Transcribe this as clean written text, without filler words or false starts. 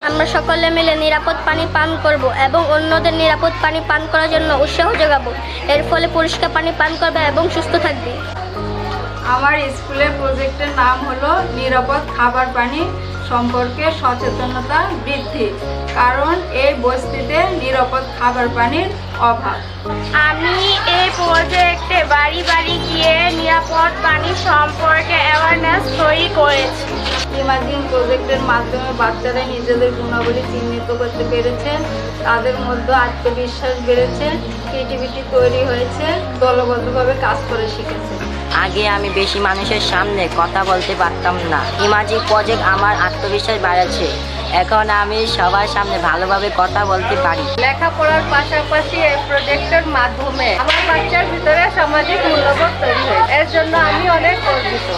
আমরা সকলে মিলে নিরাপদ পানি পান করব এবং অন্যদের নিরাপদ পানি পান করার জন্য উৎসাহ যোগাবো। এর ফলে পরিষ্কার পানি পান করবে এবং সুস্থ থাকবে। আমার স্কুলের প্রজেক্টের নাম হলো নিরাপদ খাবার পানি সম্পর্কে সচেতনতা বৃদ্ধি, কারণ এই বস্তিতে নিরাপদ খাবার পানির অভাব। আমি এই প্রজেক্টে বাড়ি বাড়ি গিয়ে নিরাপদ পানি সম্পর্কে অ্যাওয়ারনেস তৈরি করেছি। ইমাজিন প্রজেক্টের মাধ্যমে বাচ্চারা নিজেদের গুণাবলী চিহ্নিত করতে পেরেছে, তাদের মধ্যে আত্মবিশ্বাস বেড়েছে, ক্রিয়েটিভিটি তৈরি হয়েছে, দলবদ্ধভাবে কাজ করে শিখেছে। আগে আমি বেশি মানুষের সামনে কথা বলতে পারতাম না। ইমাজিন প্রজেক্ট আমার আত্মবিশ্বাস বাড়াচ্ছে। এখন আমি সবার সামনে ভালোভাবে কথা বলতে পারি। লেখাপড়ার পাশাপাশি এই প্রজেক্টের মাধ্যমে আমার বাচ্চার ভিতরে সামাজিক মূল্যবোধ তৈরি হয়। এর জন্য আমি অনেক গর্বিত।